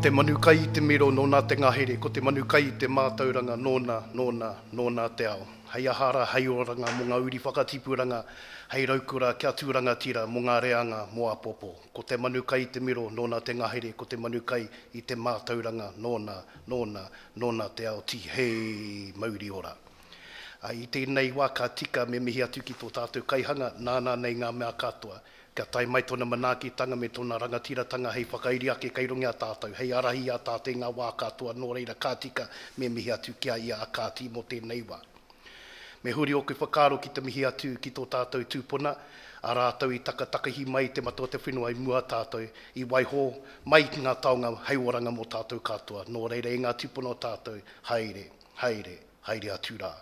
te manukai I te miro, nō te ngahere, ko te manukai I te mātauranga, nō te ao. Hei ahara, hei oranga, mō ngā uri whakatipuranga, hei raukura, kia tūranga tira, mō ngā reanga, mō apopo. Ko te manukai I te miro, nō te ngahere, ko te manukai I te mātauranga, nō te ao, ti hei mauri ora. I tēnei wā ka tika me mihi atu ki tō tātou kaihanga, nāna nei ngā mea katoa. Kia tai mai tōna manaaki tanga me tōna rangatiratanga hei whakairi ake kei rungi a tātou, hei arahi a tātou ngā wā katoa, nō reira ka tika me mihi atu kia ia a kāti mo tēnei wā. Me huri o ku whakaro ki te mihi atu ki tō tātou tūpuna, a rātou I takatakahi mai te matua te whenua I mua tātou, I waiho mai ki ngā taonga hei oranga mo tātou katoa, nō reira I ngā tūpuna o tātou, haere atu rā.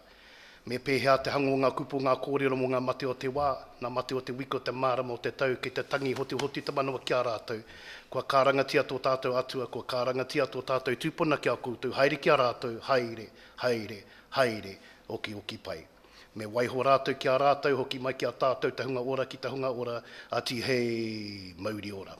Me pēhea te hango ngā kupu ngā kōrero mo ngā mate o te wā, ngā mate o te wiko, te mārama o te tau, ki te tangi hoti te manawa kia rātou. Kua kārangatia tō tātou atua, kua kārangatia tō tātou tūpuna kia koutou, haere kia rātou, haere, oki pai. Me waiho rātou kia rātou, hoki mai kia tātou, te hunga ora ki te hunga ora, ati hei mauri ora.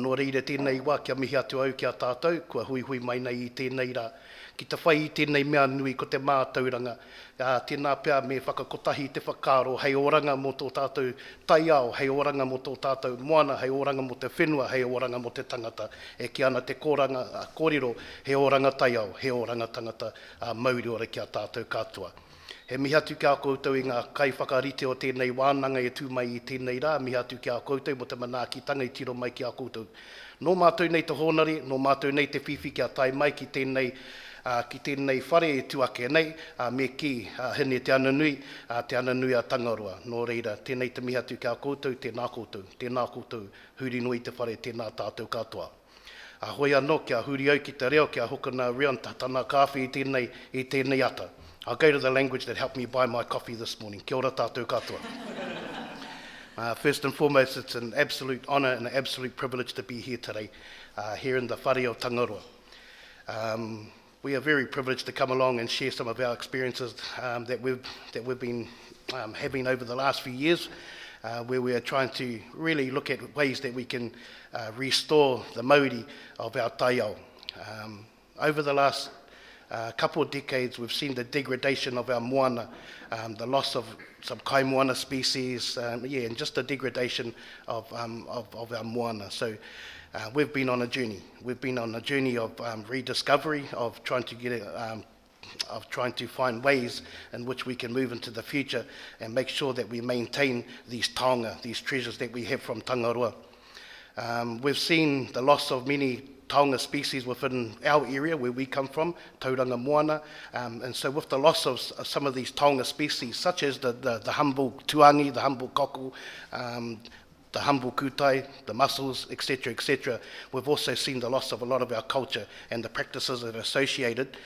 Nō reire tēnei wā kia mihi atu au kia tātou, kua hui mai nei I tēnei rā. Ki te whai I tēnei mea nui ko te mātauranga, tēnā pia me whakakotahi te whakaro, hei oranga mo tō tātou taiao, hei oranga mo tō tātou moana, hei oranga mo te whenua, hei oranga mo te tangata, e ki ana te kōrero, hei oranga taiao, hei oranga tangata, mauri ora kia tātou katoa. He mihi atu kia koutou I ngā kai whakarite o tēnei wānanga e tū mai I tēnei rā, mihi atu kia koutou mo te manaaki tanga I tiro mai kia koutou. Nō mātou nei te honari, nō mātou nei te whiwhi kia tai mai ki tēnei whare e tuake nei, me ki hene te ananui a tangaroa. Nō reira, tēnei te mihi atu kia koutou, tēnā koutou, huri nui te whare, tēnā tātou katoa. Hoi anō kia huri au ki te reo, kia hokona Regan tāna kāwhi I tēnei ata. I'll go to the language that helped me buy my coffee this morning. Kia ora tātou katoa. First and foremost, it's an absolute honour and an absolute privilege to be here today, here in the whare o Tangaroa. We are very privileged to come along and share some of our experiences that we've been having over the last few years, where we are trying to really look at ways that we can restore the mauri of our taiao. Over the last couple of decades, we've seen the degradation of our moana, the loss of some kai moana species, and just the degradation of our moana. So we've been on a journey. We've been on a journey of rediscovery, of trying to find ways in which we can move into the future and make sure that we maintain these taonga, these treasures that we have from Tangaroa. We've seen the loss of many taonga species within our area where we come from, Tauranga Moana, and so with the loss of some of these taonga species, such as the humble tuangi, the humble koku, the humble kutai, the mussels, etc., we've also seen the loss of a lot of our culture and the practices that are associated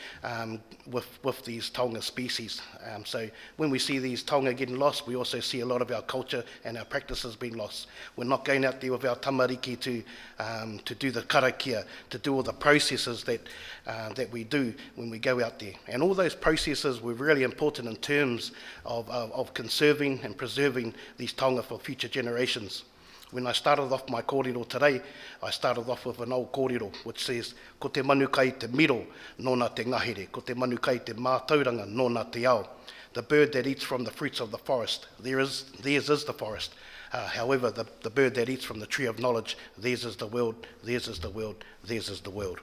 with these taonga species. So when we see these taonga getting lost, we also see a lot of our culture and our practices being lost. We're not going out there with our tamariki to do the karakia, to do all the processes that we do when we go out there. And all those processes were really important in terms of conserving and preserving these taonga for future generations. When I started off my kōrero today, I started off with an old kōrero which says, ko te manukai te miro, nōna te ngahere, ko te manukai te mātauranga, nōna te ao. The bird that eats from the fruits of the forest, theirs is the forest. However, the bird that eats from the tree of knowledge, theirs is the world, theirs is the world, theirs is the world.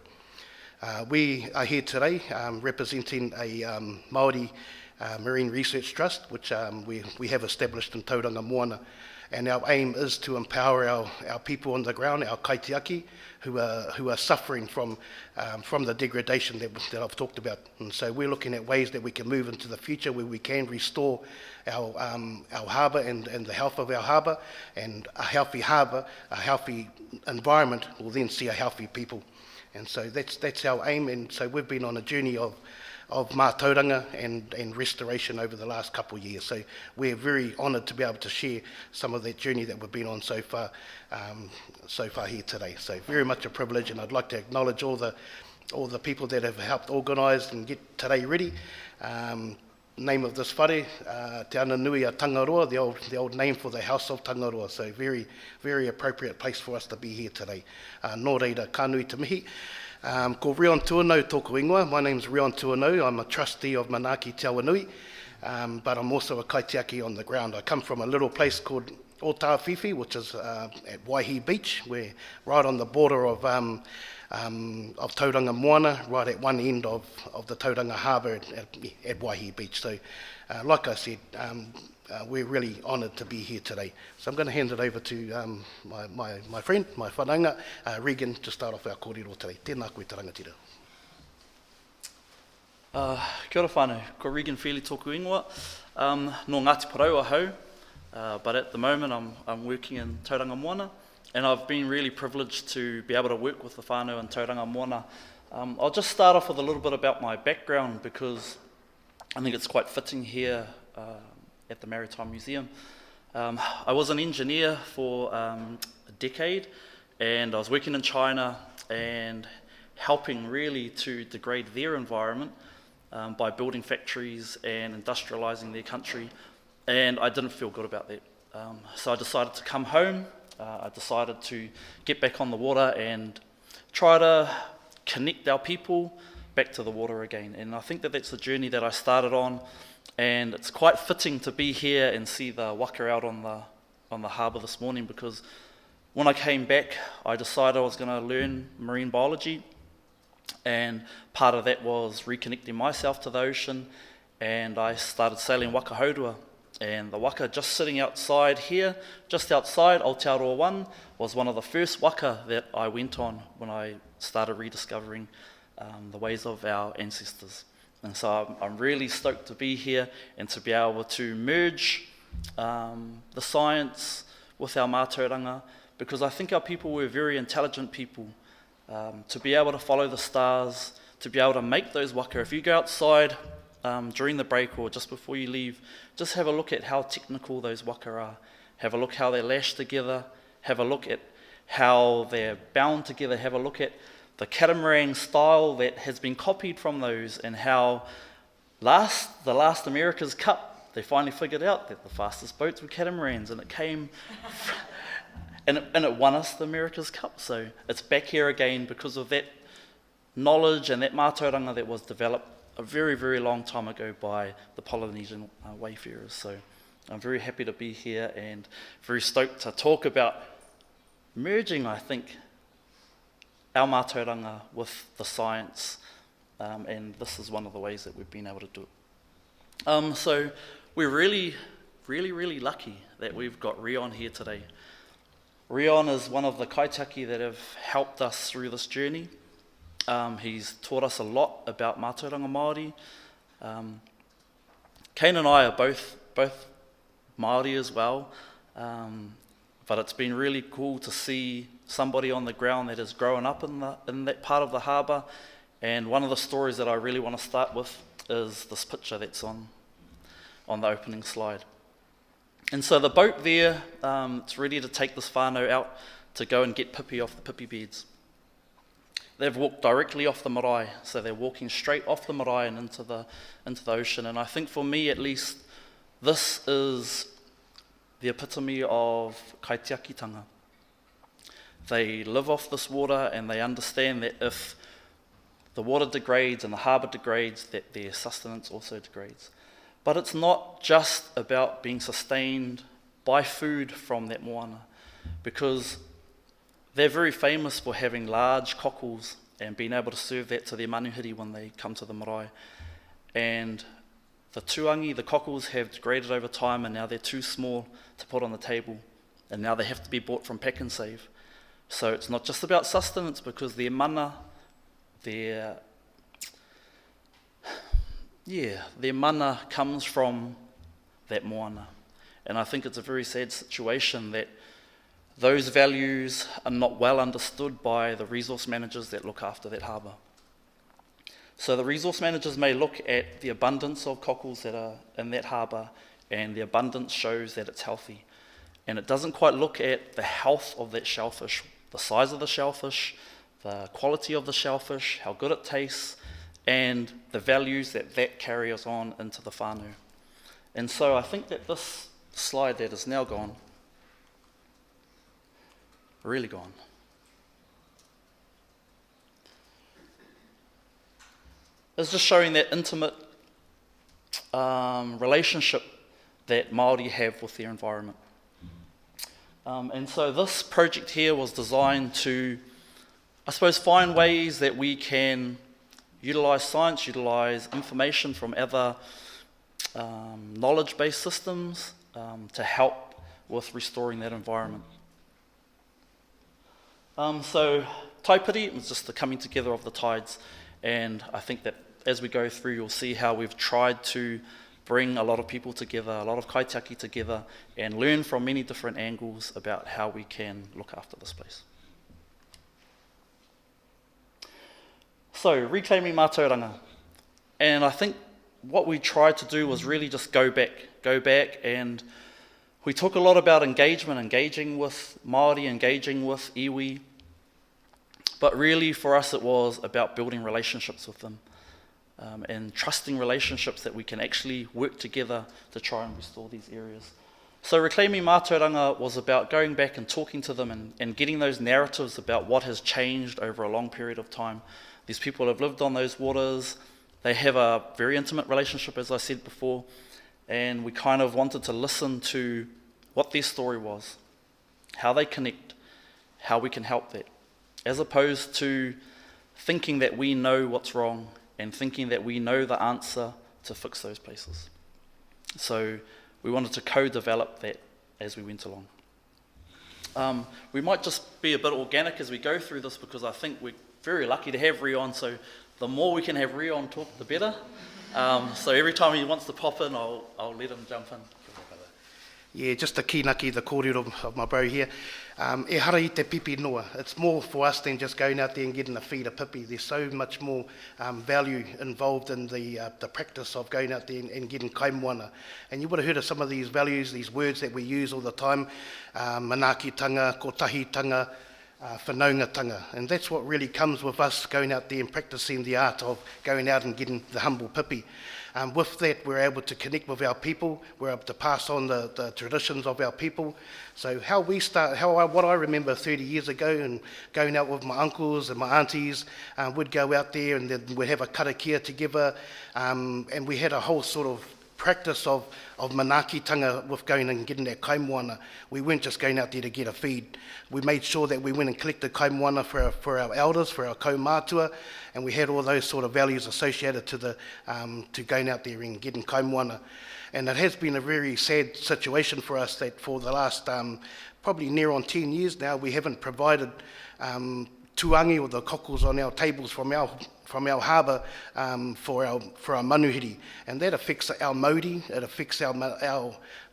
We are here today representing a Māori Marine Research Trust, which we have established in Tauranga Moana. And our aim is to empower our people on the ground, our Kaitiaki, who are suffering from the degradation that I've talked about. And so we're looking at ways that we can move into the future where we can restore our harbour and the health of our harbour. And a healthy harbour, a healthy environment will then see a healthy people. And so that's our aim. And so we've been on a journey of mātauranga and restoration over the last couple of years. So we're very honoured to be able to share some of that journey that we've been on so far here today. So very much a privilege, and I'd like to acknowledge all the people that have helped organise and get today ready. name of this whare, Te Ananui a Tangaroa, the old name for the House of Tangaroa. So very, very appropriate place for us to be here today. Nō reira, kānui te mihi. Ko Regan Tuanau tōku ingoa. My name's Regan Tuanau. I'm a trustee of Manaaki Te Awanui, but I'm also a Kaitiaki on the ground. I come from a little place called Otawhiwhi, which is at Waihi Beach. We're right on the border of Tauranga Moana, right at one end of the Tauranga Harbour at Waihi Beach. So, like I said, we're really honoured to be here today. So I'm going to hand it over to my friend, my whananga, Regan, to start off our kōrero today. Tēnā koe tarangatira. Kia ora whānau, ko Regan Fairlie tōku ingoa. No Ngāti Porou ahau, but at the moment I'm working in Tauranga Moana, and I've been really privileged to be able to work with the whānau in Tauranga Moana. I'll just start off with a little bit about my background, because I think it's quite fitting here at the Maritime Museum. I was an engineer for a decade, and I was working in China and helping really to degrade their environment by building factories and industrialising their country, and I didn't feel good about that. So I decided to come home. I decided to get back on the water and try to connect our people back to the water again. And I think that that's the journey that I started on, and it's quite fitting to be here and see the waka out on the harbour this morning, because when I came back, I decided I was going to learn marine biology, and part of that was reconnecting myself to the ocean, and I started sailing waka haurua. And the waka just sitting outside here, just outside Aotearoa 1, was one of the first waka that I went on when I started rediscovering the ways of our ancestors. And so I'm really stoked to be here and to be able to merge the science with our mātauranga, because I think our people were very intelligent people. To be able to follow the stars, to be able to make those waka. If you go outside during the break or just before you leave, just have a look at how technical those waka are. Have a look how they're lashed together. Have a look at how they're bound together. Have a look at the catamaran style that has been copied from those, and how the last America's Cup, they finally figured out that the fastest boats were catamarans, and it came and it won us the America's Cup. So it's back here again because of that knowledge and that mātauranga that was developed a very, very long time ago by the Polynesian wayfarers. So I'm very happy to be here and very stoked to talk about merging, I think, our mātauranga with the science, and this is one of the ways that we've been able to do it. So we're really, really, really lucky that we've got Regan here today. Regan is one of the Kaitiaki that have helped us through this journey. He's taught us a lot about mātauranga Māori. Caine and I are both Māori as well, but it's been really cool to see somebody on the ground that has grown up in that part of the harbour. And one of the stories that I really want to start with is this picture that's on the opening slide. And so the boat there, it's ready to take this whānau out to go and get pipi off the pipi beds. They've walked directly off the marae, so they're walking straight off the marae and into the ocean. And I think for me at least, this is the epitome of Kaitiakitanga. They live off this water, and they understand that if the water degrades and the harbour degrades, that their sustenance also degrades. But it's not just about being sustained by food from that moana, because they're very famous for having large cockles and being able to serve that to their manuhiri when they come to the marae. And the tuangi, the cockles, have degraded over time, and now they're too small to put on the table, and now they have to be bought from Pack and Save. So it's not just about sustenance, because their mana, their mana comes from that moana. And I think it's a very sad situation that those values are not well understood by the resource managers that look after that harbour. So the resource managers may look at the abundance of cockles that are in that harbour, and the abundance shows that it's healthy. And it doesn't quite look at the health of that shellfish, the size of the shellfish, the quality of the shellfish, how good it tastes, and the values that carries on into the whānau. And so I think that this slide that is now gone, really gone, is just showing that intimate relationship that Māori have with their environment. And so this project here was designed to, I suppose, find ways that we can utilise science, utilise information from other knowledge-based systems to help with restoring that environment. So taipiri was just the coming together of the tides, and I think that as we go through, you'll see how we've tried to bring a lot of people together, a lot of Kaitiaki together, and learn from many different angles about how we can look after this place. So, reclaiming mātauranga. And I think what we tried to do was really just go back, and we talk a lot about engagement, engaging with Māori, engaging with iwi, but really for us it was about building relationships with them. And trusting relationships that we can actually work together to try and restore these areas. So reclaiming mātauranga was about going back and talking to them and getting those narratives about what has changed over a long period of time. These people have lived on those waters, they have a very intimate relationship, as I said before, and we kind of wanted to listen to what their story was, how they connect, how we can help that, as opposed to thinking that we know what's wrong and thinking that we know the answer to fix those places. So we wanted to co-develop that as we went along. We might just be a bit organic as we go through this, because I think we're very lucky to have Regan, so the more we can have Regan talk, the better. So every time he wants to pop in, I'll let him jump in. Yeah, just the kinaki, the kōrero of my bro here. E hara I te pipi noa. It's more for us than just going out there and getting a feed of pipi. There's so much more value involved in the practice of going out there and getting kai moana. And you would have heard of some of these values, these words that we use all the time. Manaaki tanga, kotahi tanga, whanaunga tanga. And that's what really comes with us going out there and practicing the art of going out and getting the humble pipi. With that, we're able to connect with our people. We're able to pass on the traditions of our people. So what I remember 30 years ago, and going out with my uncles and my aunties, we'd go out there and then we'd have a karakia together, and we had a whole sort of practice of manaakitanga with going and getting that kai moana. We weren't just going out there to get a feed. We made sure that we went and collected kai moana for our elders, for our kaumātua, and we had all those sort of values associated to going out there and getting kai moana. And it has been a very sad situation for us that for the last probably near on 10 years now, we haven't provided tuangi or the cockles on our tables from our harbour for our manuhiri, and that affects our mauri, it affects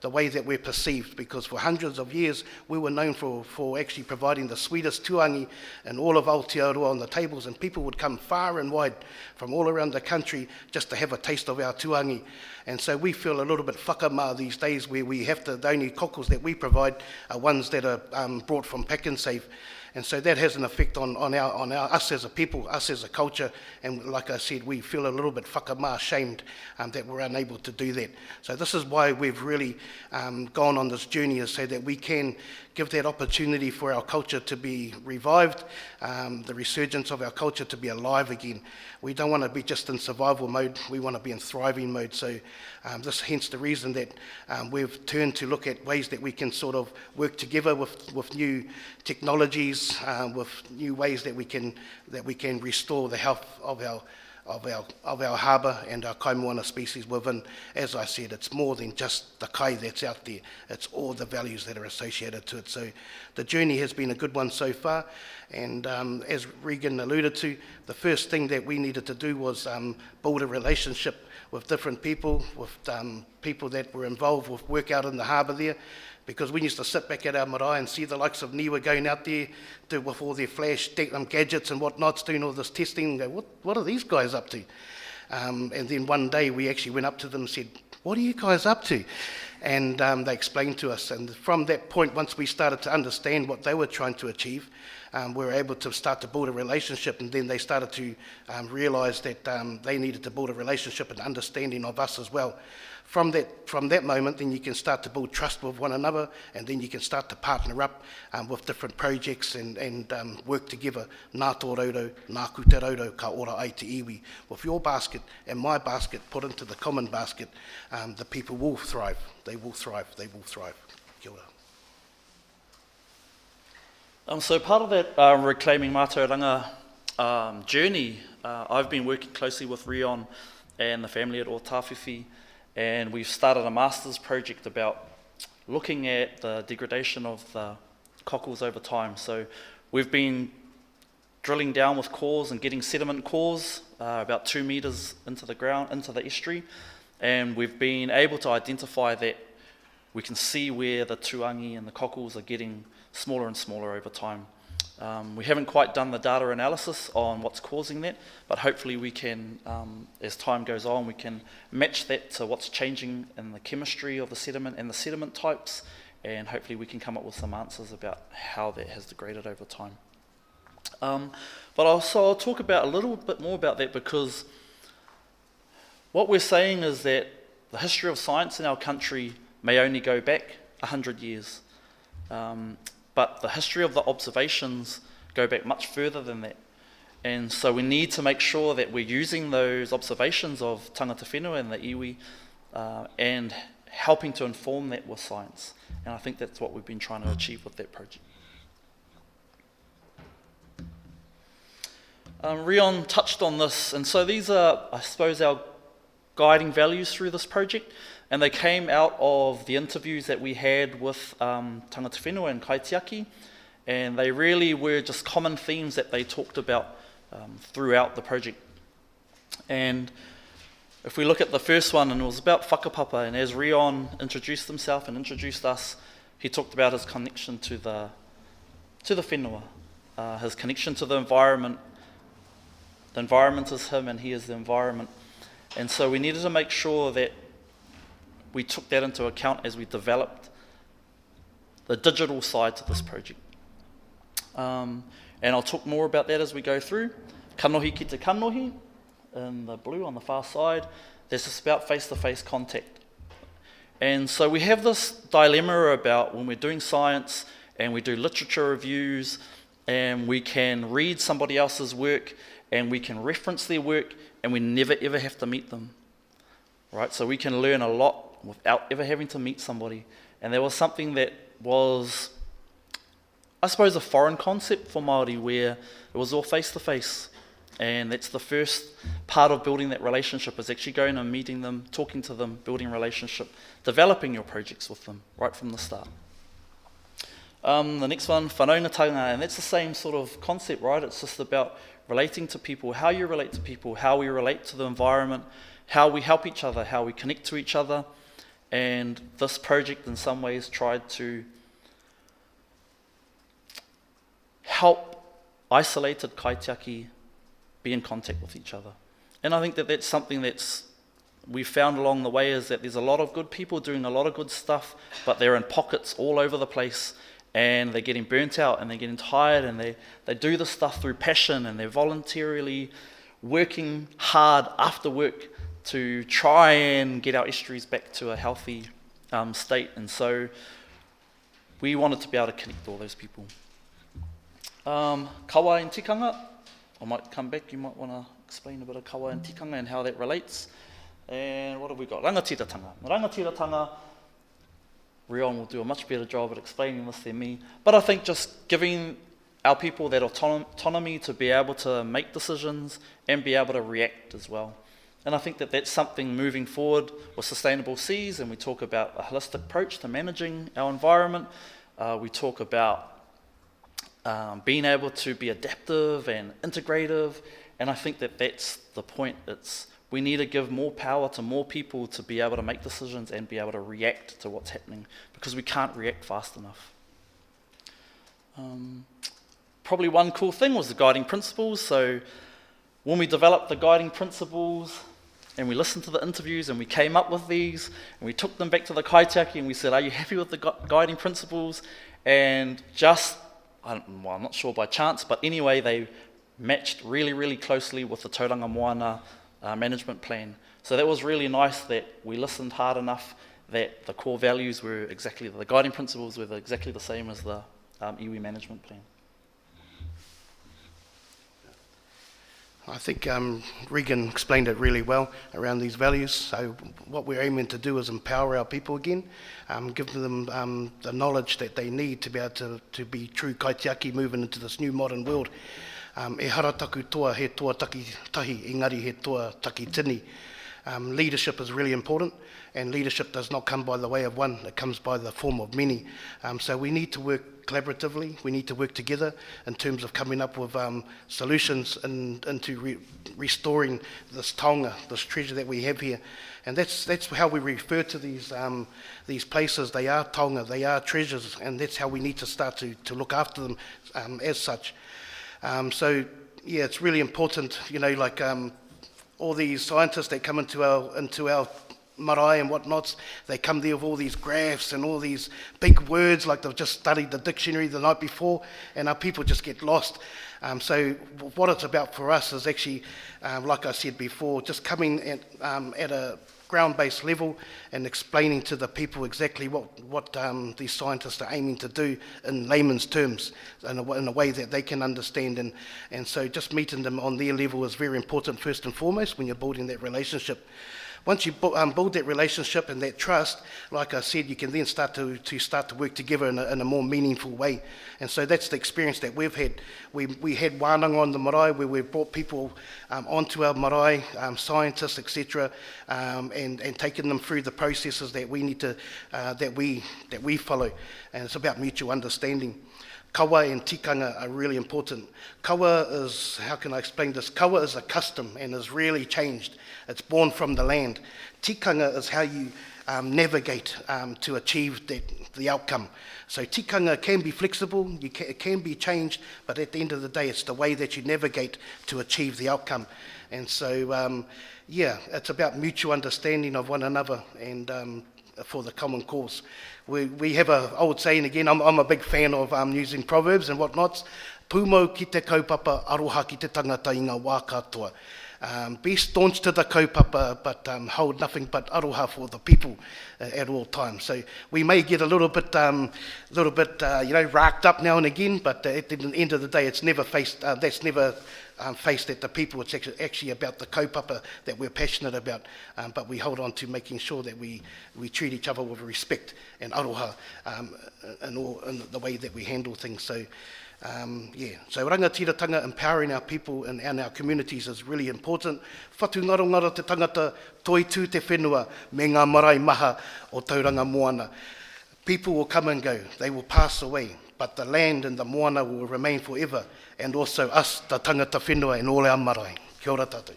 the way that we're perceived, because for hundreds of years we were known for actually providing the sweetest tuangi in all of Aotearoa on the tables, and people would come far and wide from all around the country just to have a taste of our tuangi. And so we feel a little bit whakamā these days, where we have to, the only cockles that we provide are ones that are brought from Pack and Save. And so that has an effect on us as a people, us as a culture, and like I said, we feel a little bit whakamā ashamed that we're unable to do that. So this is why we've really gone on this journey, is so that we can give that opportunity for our culture to be revived, the resurgence of our culture to be alive again. We don't want to be just in survival mode, we want to be in thriving mode. So this hence the reason that we've turned to look at ways that we can sort of work together with new technologies, with new ways that we can restore the health of our harbour and our kai moana species within. As I said, it's more than just the kai that's out there, it's all the values that are associated to it. So the journey has been a good one so far, and as Regan alluded to, the first thing that we needed to do was build a relationship with different people, with people that were involved with work out in the harbour there, because we used to sit back at our marae and see the likes of NIWA going out there with all their flash gadgets and whatnots, doing all this testing, and go, what are these guys up to? And then one day we actually went up to them and said, what are you guys up to? and they explained to us. And from that point, once we started to understand what they were trying to achieve, we were able to start to build a relationship, and then they started to realise that they needed to build a relationship and understanding of us as well. From that moment, then you can start to build trust with one another, and then you can start to partner up with different projects and work together. Nā tō raudo, nāku te raudo, ka ora ai te iwi. With your basket and my basket put into the common basket, the people will thrive. They will thrive. They will thrive. Kia ora. So part of that reclaiming mātauranga journey, I've been working closely with Regan and the family at Ōtāwhiwhi, and we've started a master's project about looking at the degradation of the cockles over time. So we've been drilling down with cores and getting sediment cores about 2 metres into the ground, into the estuary, and we've been able to identify that we can see where the tuangi and the cockles are getting smaller and smaller over time. We haven't quite done the data analysis on what's causing that, but hopefully we can, as time goes on, we can match that to what's changing in the chemistry of the sediment and the sediment types, and hopefully we can come up with some answers about how that has degraded over time. But I'll talk about a little bit more about that, because what we're saying is that the history of science in our country may only go back 100 years. But the history of the observations go back much further than that. And so we need to make sure that we're using those observations of tangata whenua and the iwi and helping to inform that with science. And I think that's what we've been trying to achieve with that project. Regan touched on this, and so these are, I suppose, our guiding values through this project. And they came out of the interviews that we had with tangata whenua and Kaitiaki, and they really were just common themes that they talked about throughout the project. And if we look at the first one, and it was about whakapapa, and as Regan introduced himself and introduced us, he talked about his connection to the whenua, his connection to the environment. The environment is him and he is the environment. And so we needed to make sure that we took that into account as we developed the digital side to this project. And I'll talk more about that as we go through. Kanohi ki te kanohi, in the blue on the far side, there's just about face-to-face contact. And so we have this dilemma about when we're doing science and we do literature reviews and we can read somebody else's work and we can reference their work and we never ever have to meet them. Right? So we can learn a lot without ever having to meet somebody. And there was something that was, I suppose, a foreign concept for Māori, where it was all face-to-face. And that's the first part of building that relationship, is actually going and meeting them, talking to them, building a relationship, developing your projects with them right from the start. The next one, whanaungatanga, and that's the same sort of concept, right? It's just about relating to people, how you relate to people, how we relate to the environment, how we help each other, how we connect to each other. And this project in some ways tried to help isolated Kaitiaki be in contact with each other. And I think that that's something that's we've found along the way, is that there's a lot of good people doing a lot of good stuff, but they're in pockets all over the place, and they're getting burnt out and they're getting tired, and they do this stuff through passion, and they're voluntarily working hard after work to try and get our estuaries back to a healthy state. And so we wanted to be able to connect all those people. Kawa and tikanga, I might come back, you might want to explain a bit of kawa and tikanga and how that relates. And what have we got? Rangatiratanga. Rangatiratanga, Regan will do a much better job at explaining this than me, but I think just giving our people that autonomy to be able to make decisions and be able to react as well. And I think that that's something moving forward with Sustainable Seas, and we talk about a holistic approach to managing our environment. We talk about being able to be adaptive and integrative, and I think that that's the point. We need to give more power to more people to be able to make decisions and be able to react to what's happening, because we can't react fast enough. Probably one cool thing was the guiding principles. So when we developed the guiding principles, and we listened to the interviews, and we came up with these, and we took them back to the Kaitiaki, and we said, are you happy with the guiding principles? And just, I'm not sure by chance, but anyway, they matched really, really closely with the Tauranga Moana management plan. So that was really nice that we listened hard enough that the core values were exactly, the guiding principles were exactly the same as the iwi management plan. I think Regan explained it really well around these values. So what we're aiming to do is empower our people again, give them the knowledge that they need to be able to be true kaitiaki moving into this new modern world. E hara taku toa he toa taki tahi, engari he toa taki tini. Leadership is really important, and leadership does not come by the way of one, it comes by the form of many. So we need to work collaboratively, we need to work together in terms of coming up with solutions into restoring this taonga, this treasure that we have here. And that's how we refer to these places. They are taonga, they are treasures, and that's how we need to start to look after them as such. So yeah, it's really important, you know, like all these scientists that come into our marae and whatnots, they come there with all these graphs and all these big words, like they've just studied the dictionary the night before, and our people just get lost. So what it's about for us is actually, like I said before, just coming at a ground-based level and explaining to the people exactly what these scientists are aiming to do in layman's terms, in a way that they can understand. And so just meeting them on their level is very important first and foremost when you're building that relationship. Once you build that relationship and that trust, like I said, you can then start to work together in a more meaningful way. And so that's the experience that we've had. We had wānanga on the marae where we brought people onto our marae, scientists, etc., and taken them through the processes that we need to that we follow. And it's about mutual understanding. Kawa and tikanga are really important. Kawa is, how can I explain this? Kawa is a custom and has really changed. It's born from the land. Tikanga is how you navigate to achieve the outcome. So tikanga can be flexible, it can be changed, but at the end of the day, it's the way that you navigate to achieve the outcome. And so, yeah, it's about mutual understanding of one another and for the common cause. We have an old saying again, I'm a big fan of using proverbs and whatnots. Pūmau ki te kaupapa, aroha ki te tangata i ngā wā katoa. Be staunch to the kaupapa, but hold nothing but aroha for the people at all times. So we may get a little bit, racked up now and again, but at the end of the day, it's never faced. That's never faced at the people. It's actually about the kaupapa that we're passionate about, but we hold on to making sure that we treat each other with respect and aroha in the way that we handle things. So. So rangatiratanga, empowering our people and our communities is really important. Whatu ngaro te tangata, toi tū te whenua, me ngā marae maha o Tauranga Moana. People will come and go, they will pass away, but the land and the moana will remain forever, and also us, the tangata whenua and all our marae. Kia ora tātou.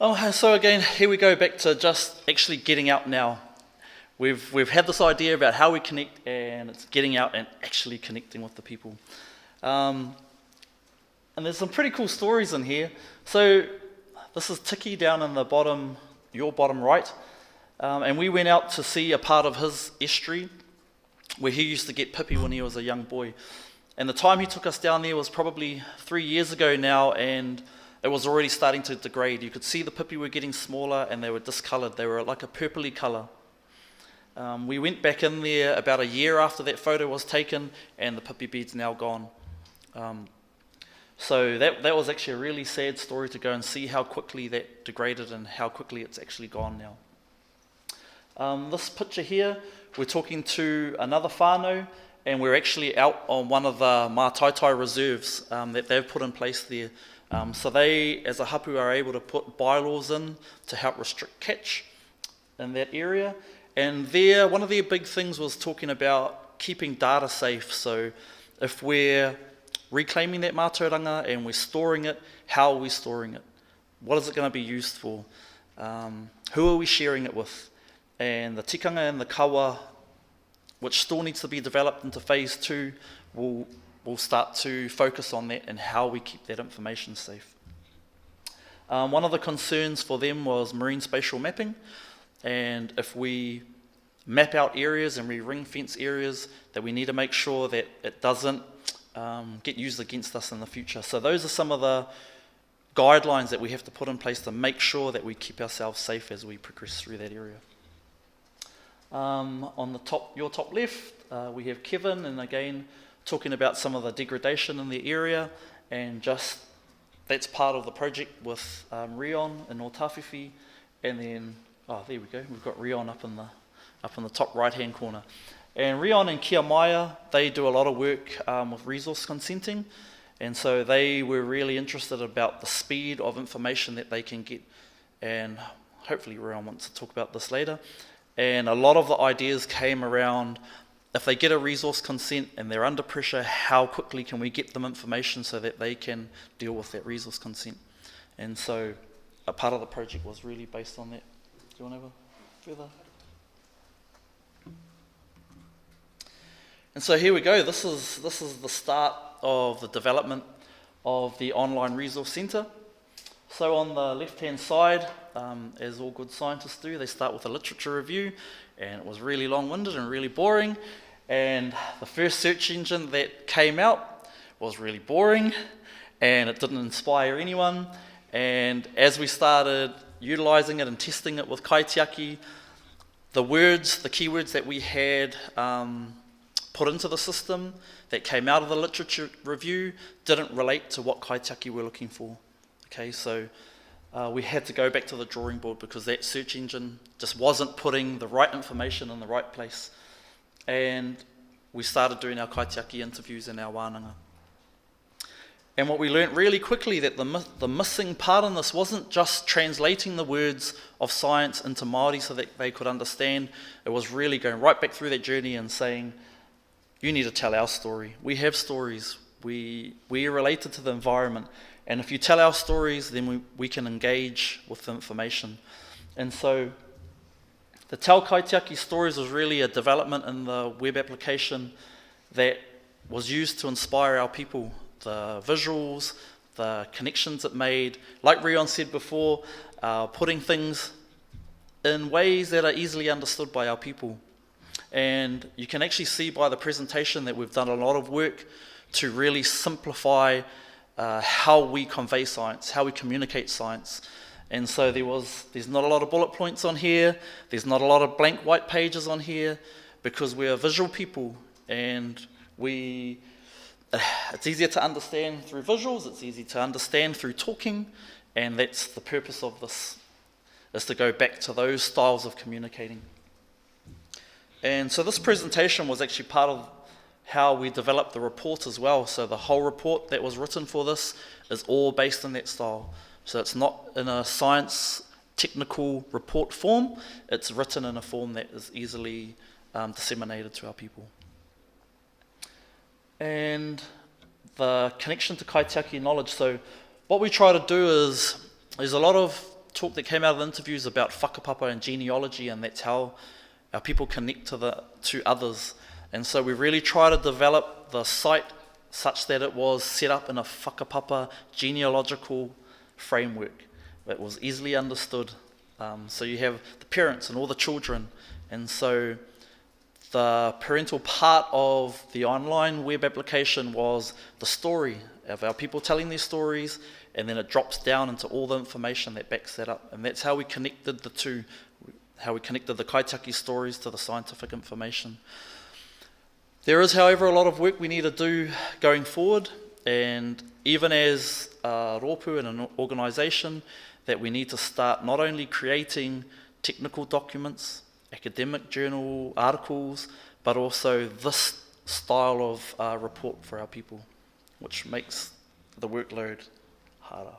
Oh, so again, here we go back to just actually getting out now. We've had this idea about how we connect, and it's getting out and actually connecting with the people. And there's some pretty cool stories in here. So this is Tiki down in the bottom, your bottom right. And we went out to see a part of his estuary where he used to get pipi when he was a young boy. And the time he took us down there was probably 3 years ago now, and it was already starting to degrade. You could see the pipi were getting smaller and they were discoloured. They were like a purpley colour. We went back in there about a year after that photo was taken, and the pipi bed's now gone. So that was actually a really sad story to go and see how quickly that degraded and how quickly it's actually gone now. This picture here, we're talking to another whānau, and we're actually out on one of the mātauranga reserves that they've put in place there. So they, as a hapū, are able to put bylaws in to help restrict catch in that area. And there, one of their big things was talking about keeping data safe. So if we're reclaiming that mātauranga and we're storing it, how are we storing it? What is it going to be used for? Who are we sharing it with? And the tikanga and the kawa, which still needs to be developed into phase 2, will we'll start to focus on that and how we keep that information safe. One of the concerns for them was marine spatial mapping, and if we map out areas and we ring fence areas, that we need to make sure that it doesn't get used against us in the future. So those are some of the guidelines that we have to put in place to make sure that we keep ourselves safe as we progress through that area. On the top, your top left, we have Kevin, and again talking about some of the degradation in the area, and just that's part of the project with Regan in Otawhiwhi, and then there we go, we've got Regan up in the top right hand corner. And Regan and Kia Maya, they do a lot of work with resource consenting, and so they were really interested about the speed of information that they can get, and hopefully Regan wants to talk about this later. And a lot of the ideas came around, if they get a resource consent and they're under pressure, how quickly can we get them information so that they can deal with that resource consent? And so a part of the project was really based on that. Do you want to have a further? And so here we go. This is the start of the development of the online resource centre. So on the left-hand side, as all good scientists do, they start with a literature review, and it was really long-winded and really boring. And the first search engine that came out was really boring, and it didn't inspire anyone. And as we started utilising it and testing it with Kaitiaki, the keywords that we had put into the system that came out of the literature review didn't relate to what Kaitiaki were looking for. Okay, so we had to go back to the drawing board because that search engine just wasn't putting the right information in the right place. And we started doing our Kaitiaki interviews in our wānanga. And what we learnt really quickly, that the missing part in this wasn't just translating the words of science into Māori so that they could understand. It was really going right back through that journey and saying, you need to tell our story. We have stories. We are related to the environment. And if you tell our stories, then we can engage with the information. And so the Tell Kaitiaki Stories was really a development in the web application that was used to inspire our people. The visuals, the connections it made, like Regan said before, putting things in ways that are easily understood by our people. And you can actually see by the presentation that we've done a lot of work to really simplify how we convey science, how we communicate science. And so there's not a lot of bullet points on here, there's not a lot of blank white pages on here, because we're visual people, and it's easier to understand through visuals, it's easy to understand through talking, and that's the purpose of this, is to go back to those styles of communicating. And so this presentation was actually part of how we developed the report as well. So the whole report that was written for this is all based on that style. So it's not in a science technical report form, it's written in a form that is easily disseminated to our people. And the connection to Kaitiaki knowledge. So what we try to do is, there's a lot of talk that came out of the interviews about whakapapa and genealogy, and that's how our people connect to others. And so we really try to develop the site such that it was set up in a whakapapa genealogical framework that was easily understood. So you have the parents and all the children, and so the parental part of the online web application was the story of our people telling their stories, and then it drops down into all the information that backs that up. And that's how we connected the two, how we connected the Kaitiaki stories to the scientific information. There is, however, a lot of work we need to do going forward, and even as a rōpū and an organisation, that we need to start not only creating technical documents, academic journal articles, but also this style of report for our people, which makes the workload harder.